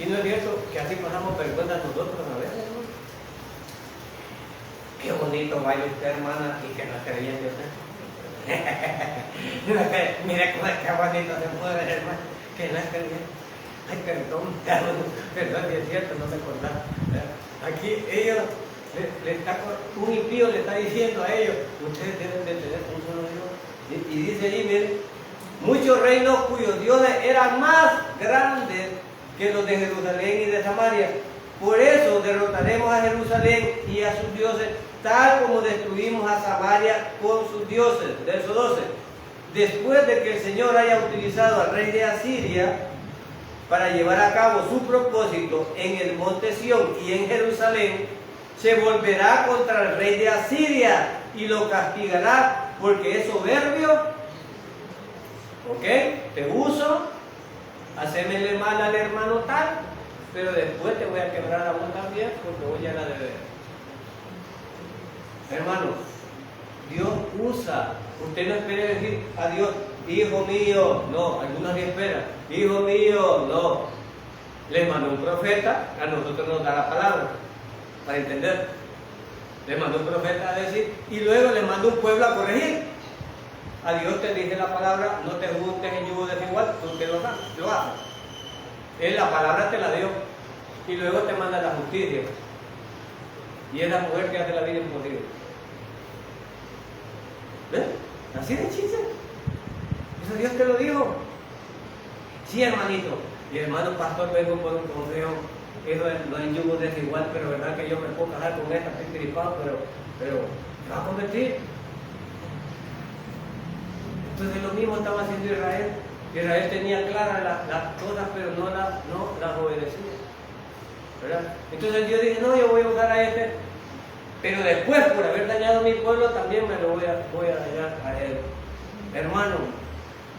Y no es cierto que así pasamos vergüenza nosotros a veces, hermano. Qué bonito baila usted, hermana, y que no creyente usted. Mira cómo es que bonito se mueve, hermano, que no es creyente. Ay, perdón, es cierto, no me acordaba. Aquí ellos, un impío le está diciendo a ellos, ustedes deben de tener un solo Dios. Y dice ahí, miren, muchos reinos cuyos dioses eran más grandes que los de Jerusalén y de Samaria. Por eso derrotaremos a Jerusalén y a sus dioses, tal como destruimos a Samaria con sus dioses. Verso 12. Después de que el Señor haya utilizado al rey de Asiria para llevar a cabo su propósito en el monte Sión y en Jerusalén, se volverá contra el rey de Asiria y lo castigará porque es soberbio. ¿Ok? Te uso, hacémele mal al hermano tal, pero después te voy a quebrar a vos también porque voy a la deber. Hermano, Dios usa. Usted no espere decir a Dios, hijo mío, no, algunos ni esperan, hijo mío, no. Le mandó un profeta, a nosotros nos da la palabra, para entender. Le mandó un profeta a decir, y luego le mandó un pueblo a corregir. A Dios te dice la palabra, no te juntes en yugo desigual, tú te lo haces. Él la palabra te la dio, y luego te manda la justicia. Y es la mujer que hace la vida imposible. ¿Ves? Así de chiste. Eso Dios te lo dijo. Sí, hermanito. Y hermano pastor, vengo por un consejo. Eso no hay yugo desigual, pero verdad que yo me puedo casar con esta, estoy gripado, pero ¿te vas a convertir? Entonces lo mismo estaba haciendo Israel. Israel tenía claras las cosas, pero no las obedecía. ¿Verdad? Entonces Dios dice, no, yo voy a usar a este, pero después por haber dañado a mi pueblo también me lo voy a dañar a él. Hermano,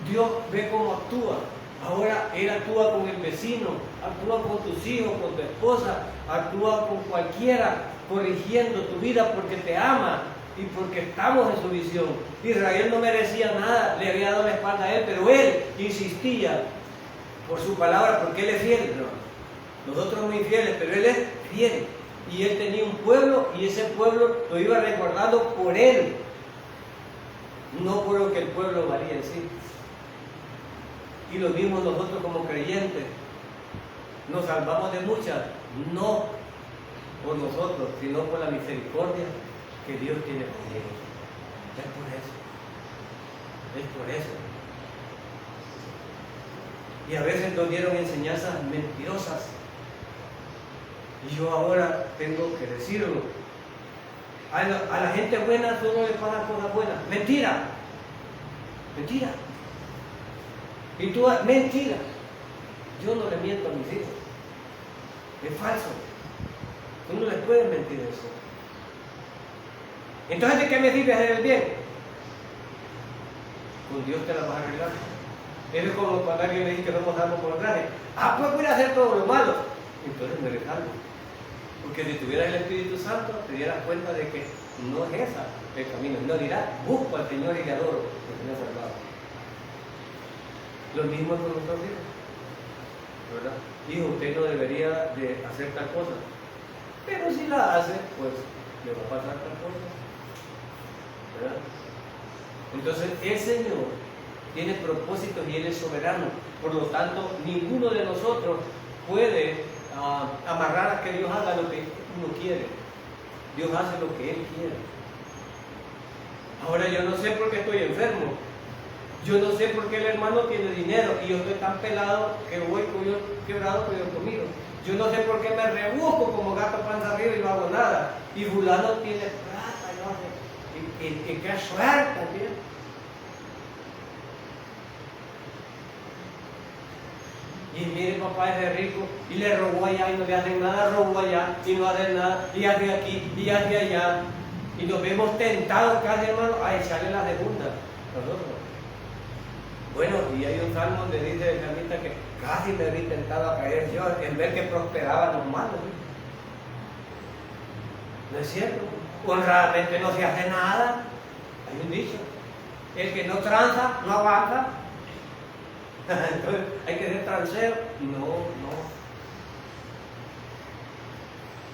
Dios ve cómo actúa. Ahora Él actúa con el vecino, actúa con tus hijos, con tu esposa, actúa con cualquiera, corrigiendo tu vida porque te ama y porque estamos en su visión. Israel no merecía nada, le había dado la espalda a Él, pero Él insistía por su palabra porque Él es fiel, ¿no? Nosotros somos infieles, pero Él es fiel. Y Él tenía un pueblo y ese pueblo lo iba resguardando por Él, no por lo que el pueblo valía en sí. Y lo mismo nosotros como creyentes, nos salvamos de muchas, no por nosotros, sino por la misericordia que Dios tiene conmigo. Es por eso. Es por eso. Y a veces nos dieron enseñanzas mentirosas. Y yo ahora tengo que decirlo. A la gente buena solo le pasan cosas buenas. Mentira. Mentira. Y tú, mentira. Yo no le miento a mis hijos. Es falso. Tú no les puedes mentir eso. Entonces, ¿de qué me sirve hacer el bien? Con Dios te la vas a arreglar. Es como cuando alguien le dice que somos salvos por el traje. Ah, pues voy a hacer todo lo malo. Entonces no eres salvo. Porque si tuvieras el Espíritu Santo, te dieras cuenta de que no es esa el camino. No dirás, busco al Señor y le adoro, porque me ha salvado. Lo mismo con nuestros hijos, ¿verdad? Hijo, usted no debería de hacer tal cosa, pero si la hace, pues le va a pasar tal cosa, ¿verdad? Entonces el Señor tiene propósitos y Él es soberano. Por lo tanto, ninguno de nosotros puede amarrar a que Dios haga lo que uno quiere. Dios hace lo que Él quiere. Ahora yo no sé por qué estoy enfermo. Yo no sé por qué el hermano tiene dinero y yo estoy tan pelado que voy quebrado con yo comido. Yo no sé por qué me rebusco como gato panza arriba y no hago nada. Y fulano tiene plata y no hace. Y qué suerte, tío. Y mire, papá es de rico y le robó allá y no le hacen nada, robó allá y no hacen nada, y hace aquí y hace allá. Y nos vemos tentados casi, hermano, a echarle la segunda nosotros. Bueno, y hay un salmo donde dice el salmista que casi me vi tentado a caer yo en ver que prosperaban los malos. ¿No es cierto? Honradamente no se hace nada. Hay un dicho: el que no tranza, no avanza. Entonces hay que ser transero. No.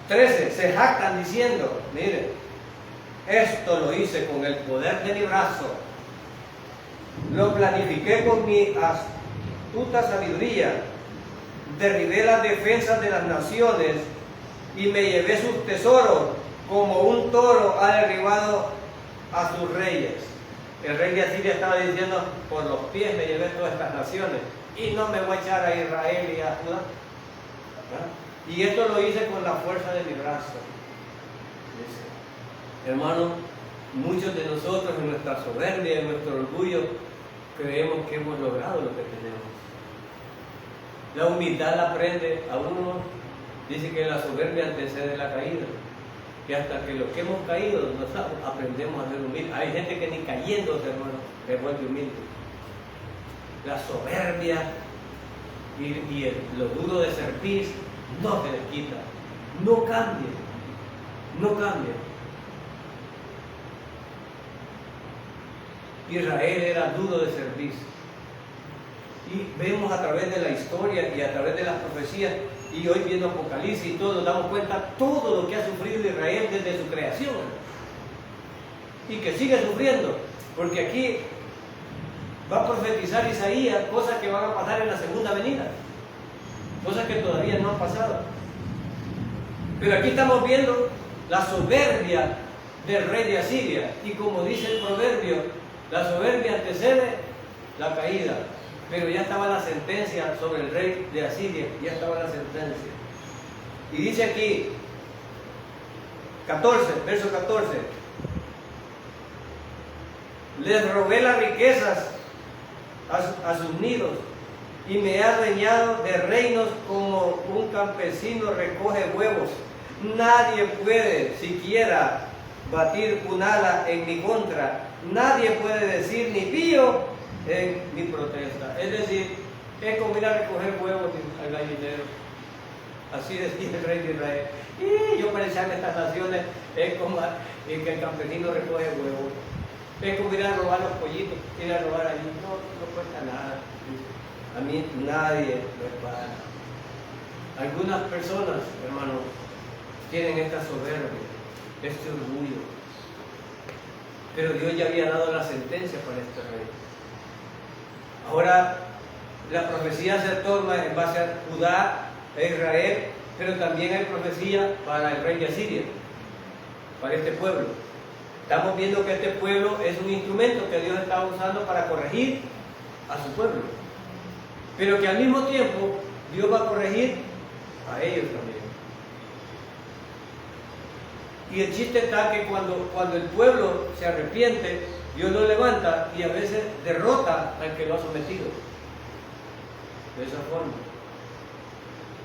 13. Se jactan diciendo: miren, esto lo hice con el poder de mi brazo, lo planifiqué con mi astuta sabiduría, derribé las defensas de las naciones y me llevé sus tesoros, como un toro ha derribado a sus reyes. El rey de Asiria estaba diciendo: por los pies me llevé todas estas naciones y no me voy a echar a Israel y a Judá. Y esto lo hice con la fuerza de mi brazo. Dice, hermano, muchos de nosotros en nuestra soberbia, en nuestro orgullo, creemos que hemos logrado lo que tenemos. La humildad la aprende a uno. Dice que la soberbia antecede la caída. Y hasta que los que hemos caído nos aprendemos a ser humildes. Hay gente que ni cayéndose, hermano, se vuelve humilde. La soberbia y lo duro de servir no se les quita. No cambia. No cambia. Israel era duro de servir. Y vemos a través de la historia y a través de las profecías, y hoy viendo Apocalipsis y todo, nos damos cuenta todo lo que ha sufrido Israel desde su creación. Y que sigue sufriendo, porque aquí va a profetizar Isaías cosas que van a pasar en la segunda venida, cosas que todavía no han pasado. Pero aquí estamos viendo la soberbia del rey de Asiria, y como dice el proverbio, la soberbia antecede la caída. Pero ya estaba la sentencia sobre el rey de Asiria, ya estaba la sentencia. Y dice aquí, 14, verso 14, les robé las riquezas a sus nidos y me he adueñado de reinos como un campesino recoge huevos. Nadie puede siquiera batir un ala en mi contra, nadie puede decir ni pío en mi protesta. Es decir, es como ir a recoger huevos al gallinero. Así decía el rey de Israel. Y yo pensaba que estas naciones es como que el campesino recoge huevos. Es como ir a robar los pollitos, ir a robar allí. No cuesta nada. A mí nadie me paga. Algunas personas, hermanos, tienen esta soberbia, este orgullo. Pero Dios ya había dado la sentencia para este rey. Ahora la profecía se toma en base a Judá e Israel, pero también hay profecía para el rey de Asiria, para este pueblo. Estamos viendo que este pueblo es un instrumento que Dios está usando para corregir a su pueblo, pero que al mismo tiempo Dios va a corregir a ellos también. Y el chiste está que cuando el pueblo se arrepiente, Dios lo levanta y a veces derrota al que lo ha sometido. De esa forma.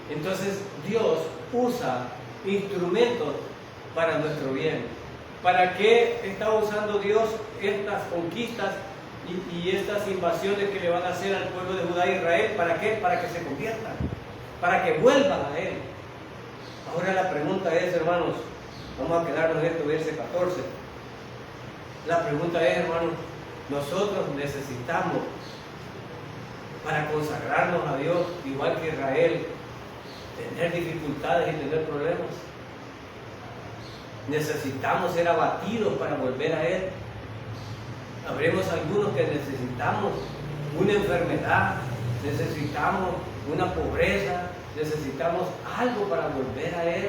Entonces Dios usa instrumentos para nuestro bien. ¿Para qué está usando Dios estas conquistas y estas invasiones que le van a hacer al pueblo de Judá e Israel? ¿Para qué? Para que se conviertan, para que vuelvan a Él. Ahora la pregunta es, hermanos, vamos a quedarnos en esto, verso 14. La pregunta es, hermanos, nosotros necesitamos, para consagrarnos a Dios, igual que Israel, tener dificultades y tener problemas. Necesitamos ser abatidos para volver a Él. Habremos algunos que necesitamos una enfermedad, necesitamos una pobreza, necesitamos algo para volver a Él.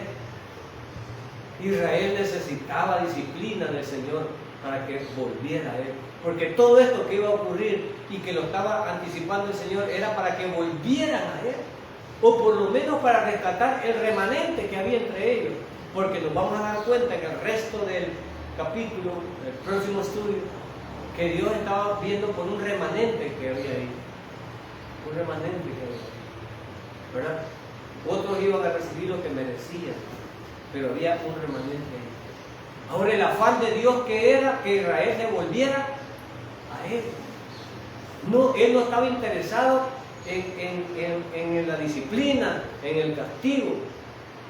Israel necesitaba disciplina del Señor para que volviera a Él. Porque todo esto que iba a ocurrir y que lo estaba anticipando el Señor era para que volvieran a Él. O por lo menos para rescatar el remanente que había entre ellos. Porque nos vamos a dar cuenta que el resto del capítulo, el próximo estudio, que Dios estaba viendo por un remanente que había ahí. Un remanente que había ahí. ¿verdad? Otros iban a recibir lo que merecían, pero había un remanente ahí. Ahora el afán de Dios que era que Israel se volviera a Él. No, Él no estaba interesado en la disciplina, en el castigo,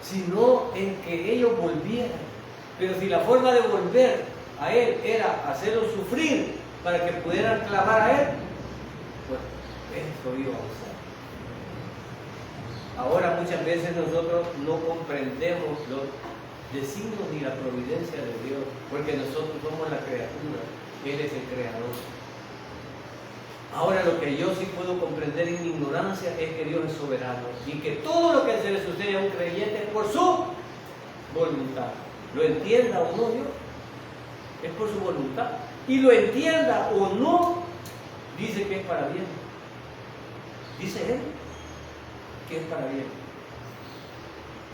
sino en que ellos volvieran. Pero si la forma de volver a Él era hacerlos sufrir para que pudieran clamar a Él, pues esto iba a usar. Ahora muchas veces nosotros no comprendemos los designios ni la providencia de Dios, porque nosotros somos la criatura, Él es el creador. Ahora lo que yo sí puedo comprender en mi ignorancia es que Dios es soberano y que todo lo que se le sucede a un creyente es por su voluntad. Lo entienda o no Dios, es por su voluntad. Y lo entienda o no, dice que es para bien. Dice Él que es para bien.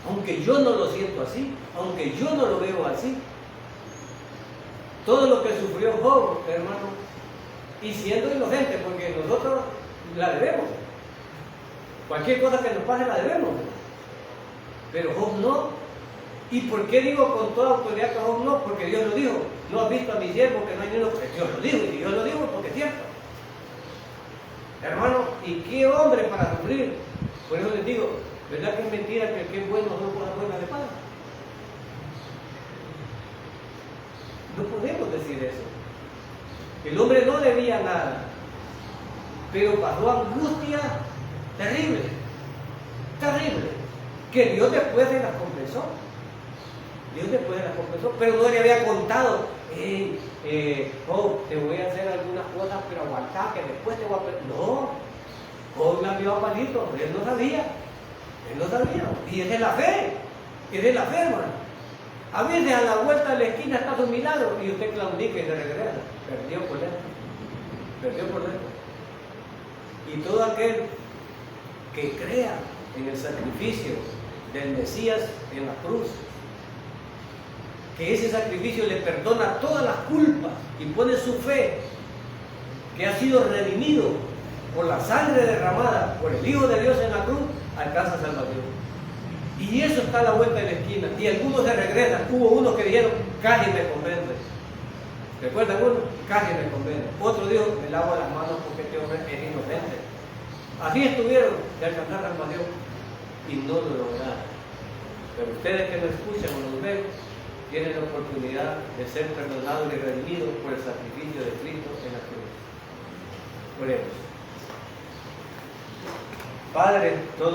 Aunque yo no lo siento así, aunque yo no lo veo así. Todo lo que sufrió Job, hermano, y siendo inocente, porque nosotros la debemos. Cualquier cosa que nos pase la debemos. Pero Job no. ¿Y por qué digo con toda autoridad que Job no? Porque Dios lo dijo. No has visto a mi siervo que no hay ni uno. Dios lo dijo, y Dios lo dijo porque es cierto. Hermano, ¿y qué hombre para sufrir? Por eso les digo, ¿verdad que es mentira que el que es bueno no cosas buenas le paga? No podemos decir eso. El hombre no debía nada, pero pasó angustia terrible, terrible, que Dios después se las compensó. Dios después se las compensó, pero no le había contado, te voy a hacer algunas cosas, pero aguantá, que después te voy a... No, Job la vio a palito, él no sabía, y es de la fe, hermano. A veces a la vuelta de la esquina está su milagro y usted claudica y se regresa. Perdió por dentro. Y todo aquel que crea en el sacrificio del Mesías en la cruz, que ese sacrificio le perdona todas las culpas y pone su fe, que ha sido redimido por la sangre derramada por el Hijo de Dios en la cruz, alcanza salvación. Y eso está a la vuelta de la esquina. Y algunos se regresan. Hubo unos que dijeron, casi me convence. ¿Recuerdan uno? Casi me convence. Otro dijo, me lavo las manos porque este hombre es inocente. Así estuvieron de alcanzar salvación y no lo lograron. Pero ustedes que nos escuchan o nos ven, tienen la oportunidad de ser perdonados y redimidos por el sacrificio de Cristo en la cruz. Oremos. Padre, todo